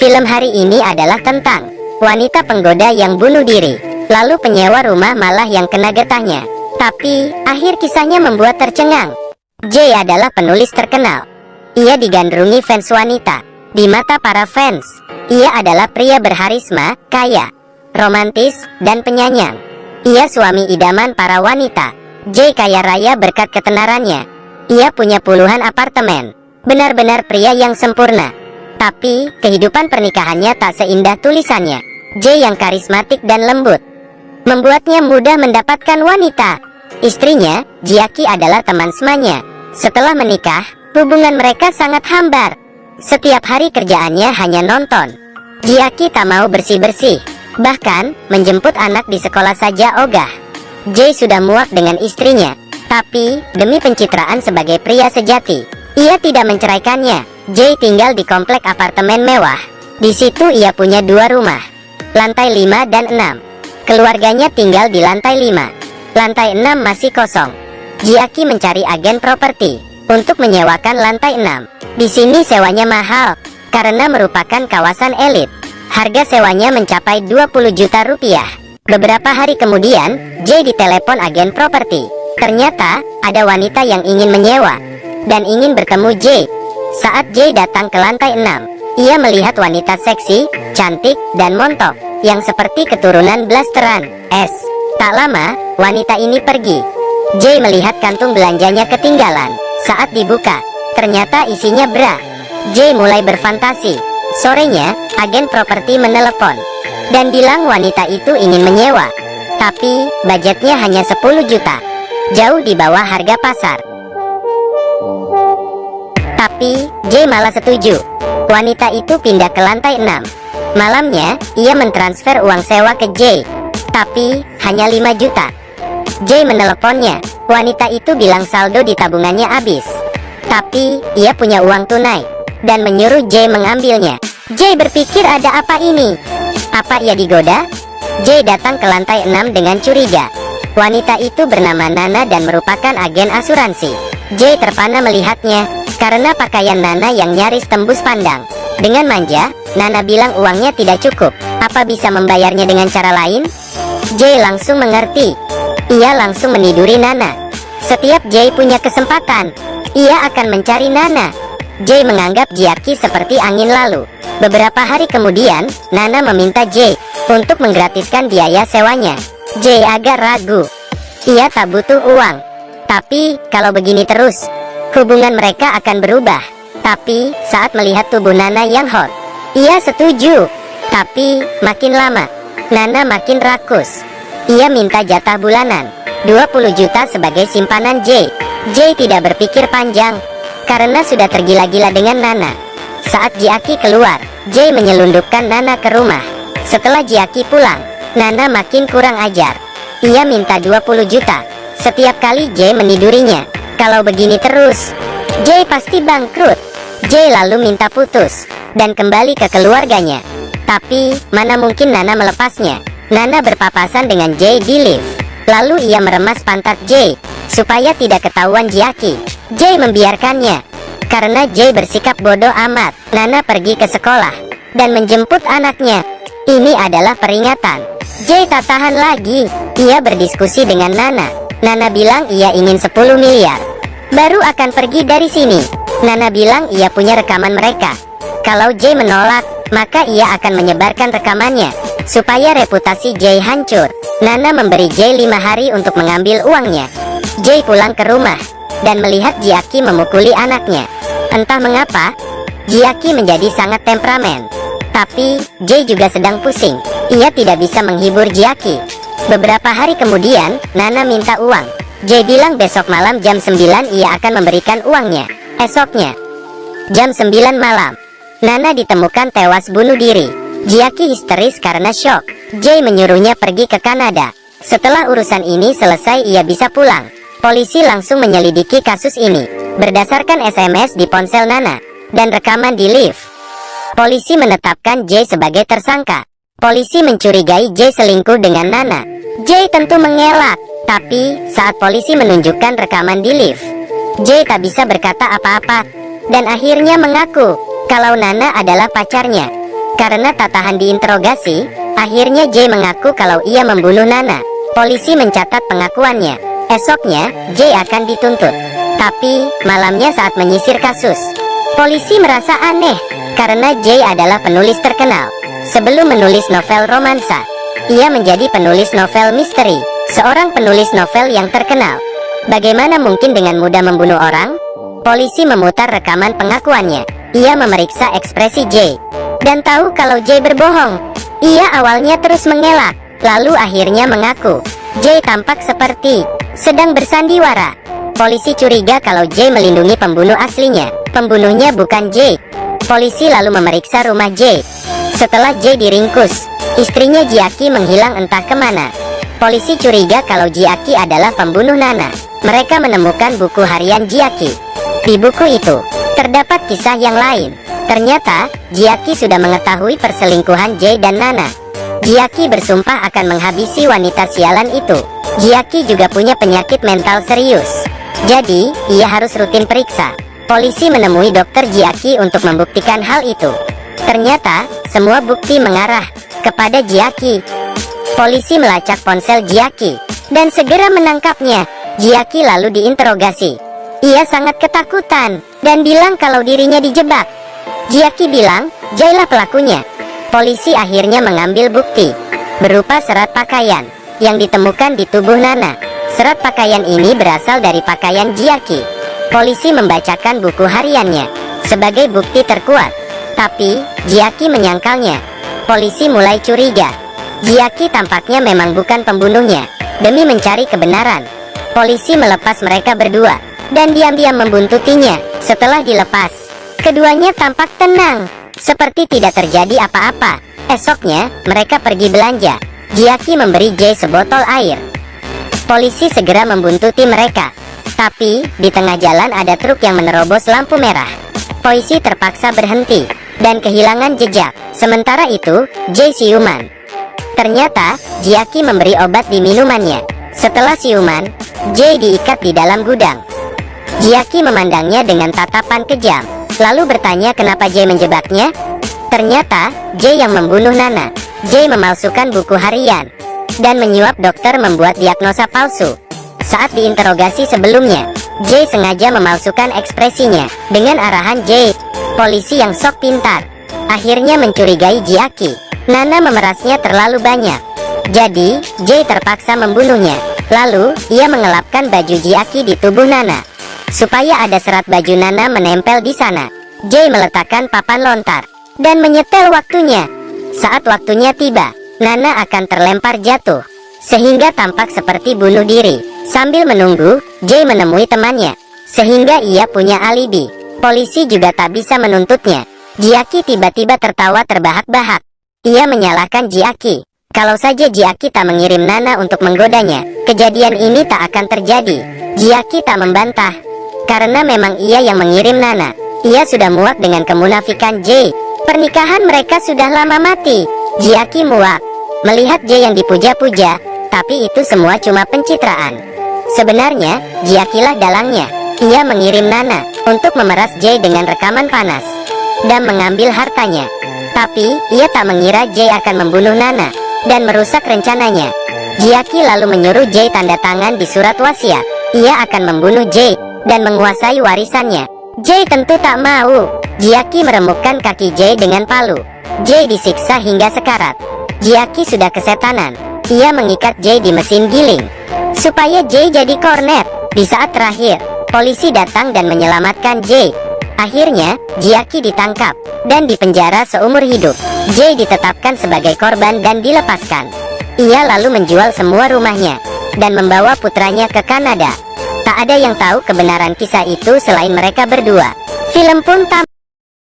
Film hari ini adalah tentang wanita penggoda yang bunuh diri, lalu penyewa rumah malah yang kena getahnya. Tapi, akhir kisahnya membuat tercengang. Jay adalah penulis terkenal. Ia digandrungi fans wanita. Di mata para fans, ia adalah pria berharisma, kaya, romantis, dan penyayang. Ia suami idaman para wanita. Jay kaya raya berkat ketenarannya. Ia punya puluhan apartemen. Benar-benar pria yang sempurna. Tapi, kehidupan pernikahannya tak seindah tulisannya. Jay yang karismatik dan lembut membuatnya mudah mendapatkan wanita. Istrinya, Jiaki, adalah teman semanya. Setelah menikah, hubungan mereka sangat hambar. Setiap hari kerjaannya hanya nonton. Jiaki tak mau bersih-bersih. Bahkan, menjemput anak di sekolah saja ogah. Jay sudah muak dengan istrinya. Tapi, demi pencitraan sebagai pria sejati, ia tidak menceraikannya. Jay tinggal di komplek apartemen mewah. Di situ ia punya 2 rumah. Lantai 5 dan 6. Keluarganya tinggal di lantai 5. Lantai 6 masih kosong. Jiaki mencari agen properti untuk menyewakan lantai 6. Di sini sewanya mahal karena merupakan kawasan elit. Harga sewanya mencapai 20 juta rupiah. Beberapa hari kemudian, Jay ditelepon agen properti. Ternyata, ada wanita yang ingin menyewa dan ingin bertemu Jay. Saat Jay datang ke lantai 6, ia melihat wanita seksi, cantik, dan montok yang seperti keturunan blasteran es. Tak lama, wanita ini pergi. Jay melihat kantung belanjanya ketinggalan. Saat dibuka, ternyata isinya bra. Jay mulai berfantasi. Sorenya, agen properti menelepon dan bilang wanita itu ingin menyewa. Tapi, budgetnya hanya 10 juta. Jauh di bawah harga pasar. Tapi, Jay malah setuju. Wanita itu pindah ke lantai 6. Malamnya, ia mentransfer uang sewa ke Jay. Tapi, hanya 5 juta. Jay meneleponnya. Wanita itu bilang saldo di tabungannya habis. Tapi, ia punya uang tunai dan menyuruh Jay mengambilnya. Jay berpikir, ada apa ini? Apa ia digoda? Jay datang ke lantai 6 dengan curiga. Wanita itu bernama Nana dan merupakan agen asuransi. Jay terpana melihatnya karena pakaian Nana yang nyaris tembus pandang. Dengan manja, Nana bilang uangnya tidak cukup. Apa bisa membayarnya dengan cara lain? Jay langsung mengerti. Ia langsung meniduri Nana. Setiap Jay punya kesempatan, ia akan mencari Nana. Jay menganggap Jiaki seperti angin lalu. Beberapa hari kemudian, Nana meminta Jay untuk menggratiskan biaya sewanya. Jay agak ragu. Ia tak butuh uang. Tapi, kalau begini terus, hubungan mereka akan berubah. Tapi, saat melihat tubuh Nana yang hot, ia setuju. Tapi, makin lama, Nana makin rakus. Ia minta jatah bulanan 20 juta sebagai simpanan Jay. Jay tidak berpikir panjang karena sudah tergila-gila dengan Nana. Saat Jiaki keluar, Jay menyelundupkan Nana ke rumah. Setelah Jiaki pulang, Nana makin kurang ajar. Ia minta 20 juta setiap kali Jay menidurinya. Kalau begini terus, Jay pasti bangkrut. Jay lalu minta putus dan kembali ke keluarganya. Tapi, mana mungkin Nana melepasnya. Nana berpapasan dengan Jay di lift. Lalu ia meremas pantat Jay supaya tidak ketahuan Jiaki. Jay membiarkannya karena Jay bersikap bodoh amat. Nana pergi ke sekolah dan menjemput anaknya. Ini adalah peringatan. Jay tak tahan lagi. Ia berdiskusi dengan Nana. Nana bilang ia ingin 10 miliar. Baru akan pergi dari sini. Nana bilang ia punya rekaman mereka. Kalau Jay menolak, maka ia akan menyebarkan rekamannya supaya reputasi Jay hancur. Nana memberi Jay 5 hari untuk mengambil uangnya. Jay pulang ke rumah dan melihat Jiaki memukuli anaknya. Entah mengapa, Jiaki menjadi sangat temperamen. Tapi, Jay juga sedang pusing. Ia tidak bisa menghibur Jiaki. Beberapa hari kemudian, Nana minta uang. Jay bilang besok malam jam 9 ia akan memberikan uangnya. Esoknya, jam 9 malam, Nana ditemukan tewas bunuh diri. Jiaki histeris karena syok. Jay menyuruhnya pergi ke Kanada. Setelah urusan ini selesai, ia bisa pulang. Polisi langsung menyelidiki kasus ini berdasarkan SMS di ponsel Nana dan rekaman di lift. Polisi menetapkan Jay sebagai tersangka. Polisi mencurigai Jay selingkuh dengan Nana. Jay tentu mengelak. Tapi, saat polisi menunjukkan rekaman di lift, Jay tak bisa berkata apa-apa dan akhirnya mengaku kalau Nana adalah pacarnya. Karena tak tahan diinterogasi, akhirnya Jay mengaku kalau ia membunuh Nana. Polisi mencatat pengakuannya. Esoknya, Jay akan dituntut. Tapi, malamnya saat menyisir kasus, polisi merasa aneh, karena Jay adalah penulis terkenal. Sebelum menulis novel romansa, ia menjadi penulis novel misteri, seorang penulis novel yang terkenal. Bagaimana mungkin dengan mudah membunuh orang? Polisi memutar rekaman pengakuannya. Ia memeriksa ekspresi Jay dan tahu kalau Jay berbohong. Ia awalnya terus mengelak, lalu akhirnya mengaku. Jay tampak seperti sedang bersandiwara. Polisi curiga kalau Jay melindungi pembunuh aslinya. Pembunuhnya bukan Jay. Polisi lalu memeriksa rumah Jay. Setelah Jay diringkus, istrinya Jiaki menghilang entah kemana. Polisi curiga kalau Jiaki adalah pembunuh Nana. Mereka menemukan buku harian Jiaki. Di buku itu, terdapat kisah yang lain. Ternyata, Jiaki sudah mengetahui perselingkuhan Jay dan Nana. Jiaki bersumpah akan menghabisi wanita sialan itu. Jiaki juga punya penyakit mental serius. Jadi, ia harus rutin periksa. Polisi menemui dokter Jiaki untuk membuktikan hal itu. Ternyata, semua bukti mengarah kepada Jiaki. Polisi melacak ponsel Jiaki dan segera menangkapnya. Jiaki lalu diinterogasi. Ia sangat ketakutan dan bilang kalau dirinya dijebak. Jiaki bilang, Jaylah pelakunya. Polisi akhirnya mengambil bukti berupa serat pakaian yang ditemukan di tubuh Nana. Serat pakaian ini berasal dari pakaian Jiaki. Polisi membacakan buku hariannya sebagai bukti terkuat. Tapi, Jiaki menyangkalnya. Polisi mulai curiga. Jiaki tampaknya memang bukan pembunuhnya. Demi mencari kebenaran, polisi melepas mereka berdua dan diam-diam membuntutinya. Setelah dilepas, keduanya tampak tenang, seperti tidak terjadi apa-apa. Esoknya, mereka pergi belanja. Jiaki memberi Jay sebotol air. Polisi segera membuntuti mereka. Tapi, di tengah jalan ada truk yang menerobos lampu merah. Polisi terpaksa berhenti dan kehilangan jejak. Sementara itu, Jay siuman. Ternyata, Jiaki memberi obat di minumannya. Setelah siuman, Jay diikat di dalam gudang. Jiaki memandangnya dengan tatapan kejam, lalu bertanya kenapa Jay menjebaknya. Ternyata, Jay yang membunuh Nana. Jay memalsukan buku harian dan menyuap dokter membuat diagnosa palsu. Saat diinterogasi sebelumnya, Jay sengaja memalsukan ekspresinya dengan arahan Jay. Polisi yang sok pintar akhirnya mencurigai Jiaki. Nana memerasnya terlalu banyak. Jadi, Jay terpaksa membunuhnya. Lalu, ia mengelapkan baju Jiaki di tubuh Nana supaya ada serat baju Nana menempel di sana. Jay meletakkan papan lontar dan menyetel waktunya. Saat waktunya tiba, Nana akan terlempar jatuh, sehingga tampak seperti bunuh diri. Sambil menunggu, Jay menemui temannya, sehingga ia punya alibi. Polisi juga tak bisa menuntutnya. Jiaki tiba-tiba tertawa terbahak-bahak. Ia menyalahkan Jiaki. Kalau saja Jiaki tak mengirim Nana untuk menggodanya, kejadian ini tak akan terjadi. Jiaki tak membantah, karena memang ia yang mengirim Nana. Ia sudah muak dengan kemunafikan Jay. Pernikahan mereka sudah lama mati. Jiaki muak melihat Jay yang dipuja-puja, tapi itu semua cuma pencitraan. Sebenarnya, Jiakilah dalangnya. Ia mengirim Nana untuk memeras Jay dengan rekaman panas dan mengambil hartanya. Tapi, ia tak mengira Jay akan membunuh Nana dan merusak rencananya. Jiaki lalu menyuruh Jay tanda tangan di surat wasiat. Ia akan membunuh Jay dan menguasai warisannya. Jay tentu tak mau. Jiaki meremukkan kaki Jay dengan palu. Jay disiksa hingga sekarat. Jiaki sudah kesetanan. Ia mengikat Jay di mesin giling supaya Jay jadi kornet. Di saat terakhir, polisi datang dan menyelamatkan Jay. Akhirnya, Jiaki ditangkap dan dipenjara seumur hidup. Jay ditetapkan sebagai korban dan dilepaskan. Ia lalu menjual semua rumahnya dan membawa putranya ke Kanada. Tak ada yang tahu kebenaran kisah itu selain mereka berdua. Film pun tamat.